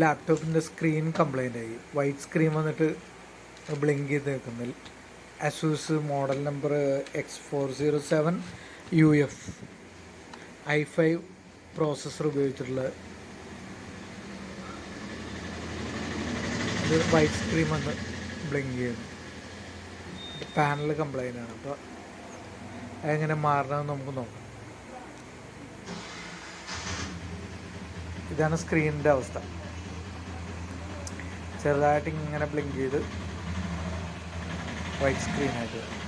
ലാപ്ടോപ്പിൻ്റെ screen complaint ആയി. White screen വന്നിട്ട് blink ചെയ്ത് നിൽക്കുന്നില്ല. asus model number x407uf i5 processor ഉപയോഗിച്ചിട്ടുള്ള ഇത് വൈറ്റ് സ്ക്രീൻ വന്ന് ബ്ലിങ്ക് ചെയ്യുന്നു. പാനൽ കംപ്ലൈൻ്റ് ആണ്. അപ്പോൾ അതെങ്ങനെ മാറണമെന്ന് നമുക്ക് നോക്കാം. ഇതാണ് സ്ക്രീനിൻ്റെ അവസ്ഥ. ചെറുതായിട്ട് ഇങ്ങനെ ബ്ലിങ്ക് ചെയ്ത് വൈറ്റ് സ്ക്രീനായിട്ട് വരും.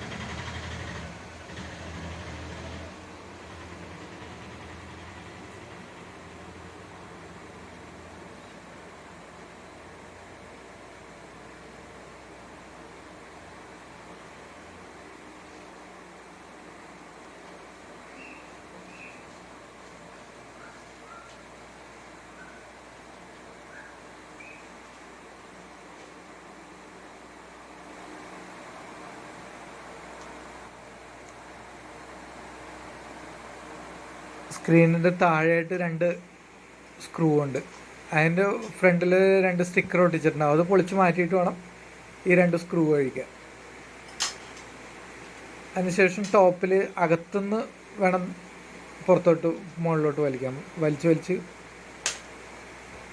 സ്ക്രീനിൻ്റെ താഴെയായിട്ട് 2 സ്ക്രൂ ഉണ്ട്. അതിൻ്റെ ഫ്രണ്ടിൽ 2 സ്റ്റിക്കർ ഒട്ടിച്ചിട്ടുണ്ടാവും. അത് പൊളിച്ച് മാറ്റിയിട്ട് വേണം ഈ 2 സ്ക്രൂ കഴിക്കാൻ. അതിനുശേഷം ടോപ്പിൽ അകത്തുനിന്ന് വേണം പുറത്തോട്ട് മുകളിലോട്ട് വലിക്കാൻ. വലിച്ച്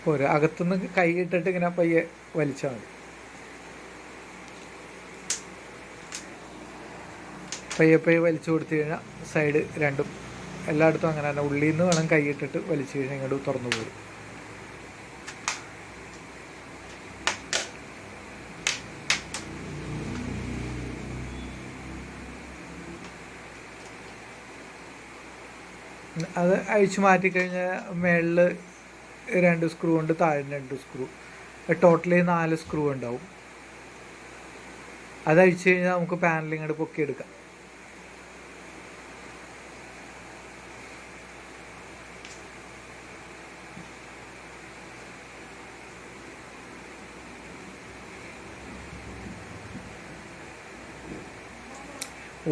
പോരാ. അകത്തുനിന്ന് കൈ ഇട്ടിട്ട് ഇങ്ങനെ പയ്യെ വലിച്ചാൽ മതി. പയ്യെ വലിച്ചു കൊടുത്തു കഴിഞ്ഞാൽ സൈഡ് രണ്ടും എല്ലായിടത്തും അങ്ങനെ തന്നെ ഉള്ളിൽ നിന്ന് വേണം കൈയിട്ടിട്ട് വലിച്ചു കഴിഞ്ഞാൽ ഇങ്ങോട്ട് തുറന്നു പോരും. അത് അഴിച്ചു മാറ്റിക്കഴിഞ്ഞാൽ മേളിൽ 2 സ്ക്രൂ ഉണ്ട്, താഴെ 2 സ്ക്രൂ, ടോട്ടലി 4 സ്ക്രൂ ഉണ്ടാവും. അത് അഴിച്ചു കഴിഞ്ഞാൽ നമുക്ക് പാനൽ ഇങ്ങോട്ട് പൊക്കിയെടുക്കാം.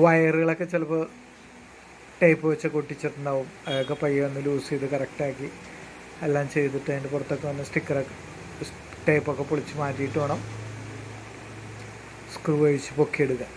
വയറുകളൊക്കെ ചിലപ്പോൾ ടേപ്പ് വെച്ചൊക്കെ ഒട്ടിച്ചിട്ടുണ്ടാവും. അതൊക്കെ പയ്യെ ഒന്ന് ലൂസ് ചെയ്ത് കറക്റ്റാക്കി എല്ലാം ചെയ്തിട്ട് അതിൻ്റെ പുറത്തൊക്കെ വന്ന് സ്റ്റിക്കറൊക്കെ ടേപ്പൊക്കെ പൊളിച്ച് മാറ്റിയിട്ട് വേണം സ്ക്രൂ അഴിച്ച് പൊക്കിയെടുക്കാൻ.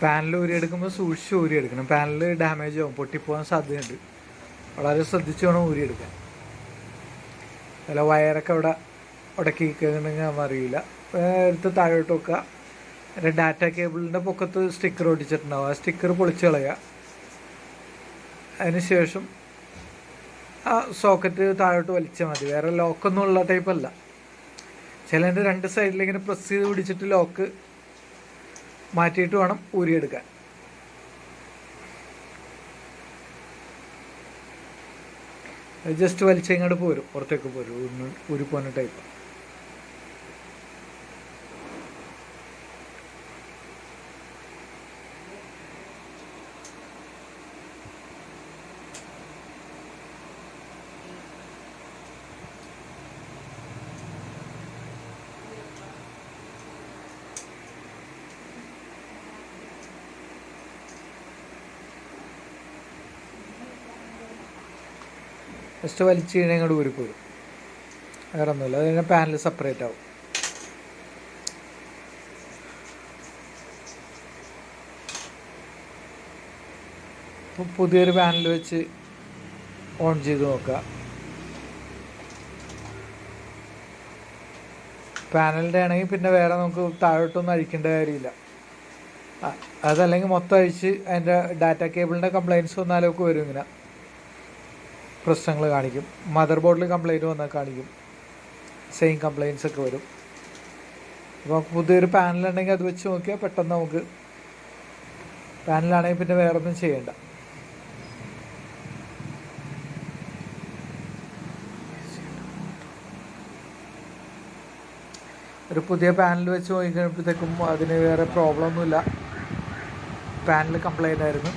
പാനൽ ഊരിയെടുക്കുമ്പോൾ സൂക്ഷിച്ച് ഊരിയെടുക്കണം. പാനൽ ഡാമേജ് ആവും, പൊട്ടിപ്പോകാൻ സാധ്യതയുണ്ട്. വളരെ ശ്രദ്ധിച്ച് വേണം ഊരിയെടുക്കാൻ. അല്ല വയറൊക്കെ അവിടെ ഉടക്കിയിട്ടുണ്ടെങ്കിൽ നമ്മൾ അറിയില്ല. എടുത്ത് താഴോട്ട് വെക്കുക. ഡാറ്റ കേബിളിൻ്റെ പൊക്കത്ത് സ്റ്റിക്കർ ഒട്ടിച്ചിട്ടുണ്ടാവും. ആ സ്റ്റിക്കർ പൊളിച്ച് കളയുക. അതിന് ശേഷം ആ സോക്കറ്റ് താഴോട്ട് വലിച്ചാൽ മതി. വേറെ ലോക്കൊന്നും ഉള്ള ടൈപ്പല്ല. ചിലതിൻ്റെ 2 സൈഡിലിങ്ങനെ പ്രസ് ചെയ്ത് പിടിച്ചിട്ട് ലോക്ക് മാറ്റിയിട്ട് വേണം ഊരിയെടുക്കാൻ. ജസ്റ്റ് വലിച്ചിങ്ങോട്ട് പോരും, പുറത്തേക്ക് പോരും. ഊരിപ്പോന്ന ടൈപ്പ്. ജസ്റ്റ് വലിച്ച് കഴിഞ്ഞാൽ ഇങ്ങോട്ട് ഊരിപ്പോരും. വേറെ ഒന്നുമില്ല. അത് കഴിഞ്ഞാൽ പാനൽ സെപ്പറേറ്റ് ആവും. അപ്പോൾ പുതിയൊരു പാനൽ വെച്ച് ഓൺ ചെയ്ത് നോക്കുക. പാനലിൻ്റെ ആണെങ്കിൽ പിന്നെ വേറെ നമുക്ക് താഴോട്ടൊന്നും അഴിക്കേണ്ട കാര്യമില്ല. അതല്ലെങ്കിൽ മൊത്തം അഴിച്ച് അതിൻ്റെ ഡാറ്റ കേബിളിൻ്റെ കംപ്ലയിൻറ്റ്സ് വന്നാലൊക്കെ വരും. ഇങ്ങനെ പ്രശ്നങ്ങൾ കാണിക്കും. മദർ ബോർഡിൽ കംപ്ലയിൻറ്റ് വന്നാൽ കാണിക്കും. സെയിം കംപ്ലയിൻറ്റ്സ് ഒക്കെ വരും. അപ്പോൾ പുതിയൊരു പാനലുണ്ടെങ്കിൽ അത് വെച്ച് നോക്കിയാൽ പെട്ടെന്ന് നമുക്ക്, പാനലാണെങ്കിൽ പിന്നെ വേറെ ഒന്നും ചെയ്യണ്ട. ഒരു പുതിയ പാനൽ വെച്ച് നോക്കിക്കഴിഞ്ഞപ്പോഴത്തേക്കും അതിന് വേറെ പ്രോബ്ലം ഒന്നുമില്ല. പാനൽ കംപ്ലൈൻ്റ് ആയിരുന്നു.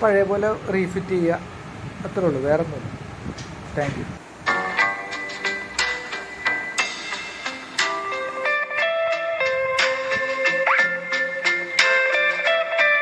പഴയ പോലെ റീഫിറ്റ് ചെയ്യുക, അത്രേ ഉള്ളൂ, വേറെ ഒന്നുമില്ല. Thank you.